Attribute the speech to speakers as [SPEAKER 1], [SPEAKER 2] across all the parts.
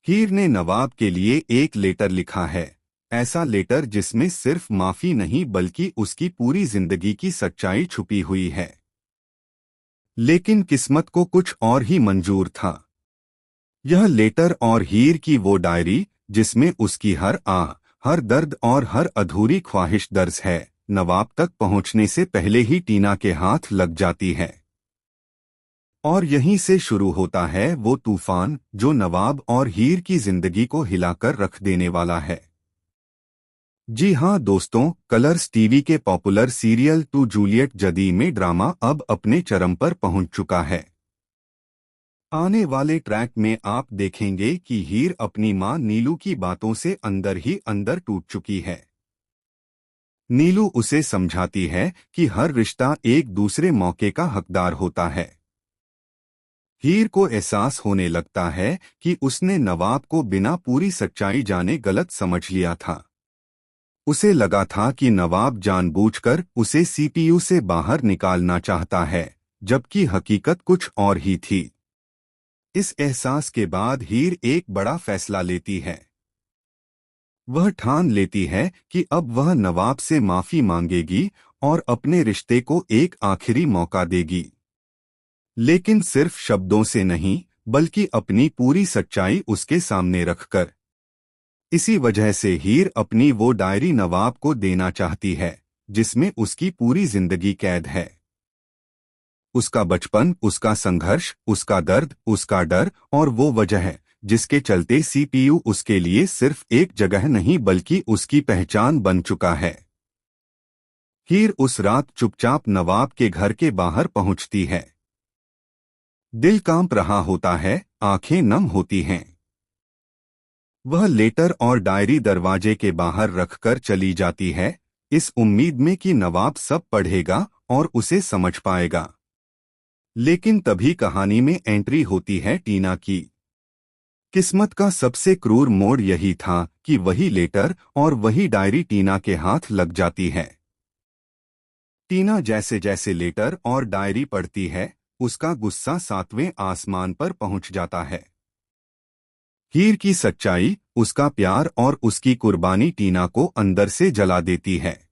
[SPEAKER 1] हीर ने नवाब के लिए एक लेटर लिखा है। ऐसा लेटर जिसमें सिर्फ माफी नहीं बल्कि उसकी पूरी जिंदगी की सच्चाई छुपी हुई है। लेकिन किस्मत को कुछ और ही मंजूर था। यह लेटर और हीर की वो डायरी जिसमें उसकी हर आह, हर दर्द और हर अधूरी ख्वाहिश दर्ज है, नवाब तक पहुंचने से पहले ही टीना के हाथ लग जाती है। और यहीं से शुरू होता है वो तूफान जो नवाब और हीर की जिंदगी को हिलाकर रख देने वाला है। जी हाँ दोस्तों, कलर्स टीवी के पॉपुलर सीरियल टू जूलियट जदी में ड्रामा अब अपने चरम पर पहुंच चुका है। आने वाले ट्रैक में आप देखेंगे कि हीर अपनी मां नीलू की बातों से अंदर ही अंदर टूट चुकी है। नीलू उसे समझाती है कि हर रिश्ता एक दूसरे मौके का हकदार होता है। हीर को एहसास होने लगता है कि उसने नवाब को बिना पूरी सच्चाई जाने गलत समझ लिया था। उसे लगा था कि नवाब जानबूझकर उसे सीपीयू से बाहर निकालना चाहता है, जबकि हकीकत कुछ और ही थी। इस एहसास के बाद हीर एक बड़ा फैसला लेती है। वह ठान लेती है कि अब वह नवाब से माफी मांगेगी और अपने रिश्ते को एक आखिरी मौका देगी। लेकिन सिर्फ शब्दों से नहीं, बल्कि अपनी पूरी सच्चाई उसके सामने रखकर। इसी वजह से हीर अपनी वो डायरी नवाब को देना चाहती है, जिसमें उसकी पूरी जिंदगी कैद है। उसका बचपन, उसका संघर्ष, उसका दर्द, उसका डर और वो वजह जिसके चलते सीपीयू उसके लिए सिर्फ एक जगह नहीं बल्कि उसकी पहचान बन चुका है। हीर उस रात चुपचाप नवाब के घर के बाहर पहुंचती है। दिल कांप रहा होता है, आंखें नम होती हैं। वह लेटर और डायरी दरवाजे के बाहर रखकर चली जाती है, इस उम्मीद में कि नवाब सब पढ़ेगा और उसे समझ पाएगा। लेकिन तभी कहानी में एंट्री होती है टीना की। किस्मत का सबसे क्रूर मोड़ यही था कि वही लेटर और वही डायरी टीना के हाथ लग जाती है। टीना जैसे जैसे लेटर और डायरी पढ़ती है, उसका गुस्सा 7वें आसमान पर पहुंच जाता है। हीर की सच्चाई, उसका प्यार और उसकी कुर्बानी टीना को अंदर से जला देती है।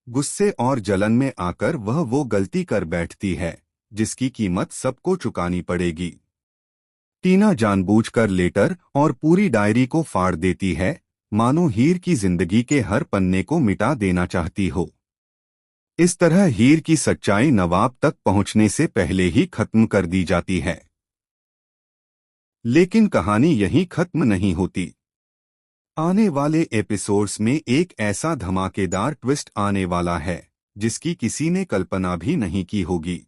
[SPEAKER 1] गुस्से और जलन में आकर वह वो गलती कर बैठती है जिसकी कीमत सबको चुकानी पड़ेगी। टीना जानबूझकर लेटर और पूरी डायरी को फाड़ देती है, मानो हीर की जिंदगी के हर पन्ने को मिटा देना चाहती हो। इस तरह हीर की सच्चाई नवाब तक पहुंचने से पहले ही खत्म कर दी जाती है। लेकिन कहानी यहीं खत्म नहीं होती। आने वाले एपिसोड्स में एक ऐसा धमाकेदार ट्विस्ट आने वाला है जिसकी किसी ने कल्पना भी नहीं की होगी।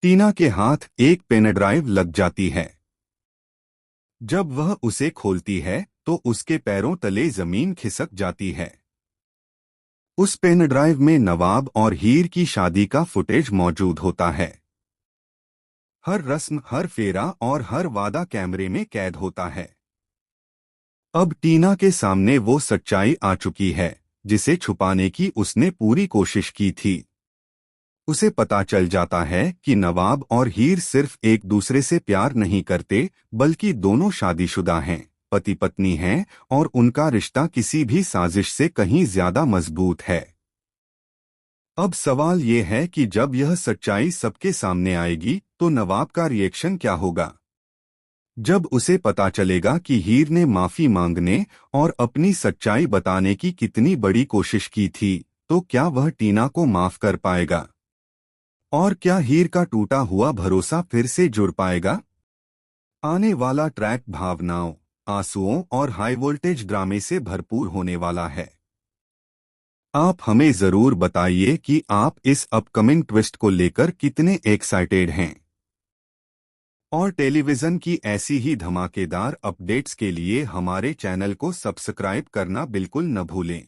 [SPEAKER 1] टीना के हाथ एक पेन ड्राइव लग जाती है। जब वह उसे खोलती है तो उसके पैरों तले जमीन खिसक जाती है। उस पेन ड्राइव में नवाब और हीर की शादी का फुटेज मौजूद होता है। हर रस्म, हर फेरा और हर वादा कैमरे में कैद होता है। अब टीना के सामने वो सच्चाई आ चुकी है जिसे छुपाने की उसने पूरी कोशिश की थी। उसे पता चल जाता है कि नवाब और हीर सिर्फ एक दूसरे से प्यार नहीं करते, बल्कि दोनों शादीशुदा हैं, पति पत्नी हैं और उनका रिश्ता किसी भी साजिश से कहीं ज्यादा मजबूत है। अब सवाल ये है कि जब यह सच्चाई सबके सामने आएगी तो नवाब का रिएक्शन क्या होगा। जब उसे पता चलेगा कि हीर ने माफी मांगने और अपनी सच्चाई बताने की कितनी बड़ी कोशिश की थी, तो क्या वह टीना को माफ कर पाएगा? और क्या हीर का टूटा हुआ भरोसा फिर से जुड़ पाएगा? आने वाला ट्रैक भावनाओं, आंसुओं और हाई वोल्टेज ड्रामे से भरपूर होने वाला है। आप हमें जरूर बताइए कि आप इस अपकमिंग ट्विस्ट को लेकर कितने एक्साइटेड हैं। और टेलीविजन की ऐसी ही धमाकेदार अपडेट्स के लिए हमारे चैनल को सब्सक्राइब करना बिल्कुल न भूलें।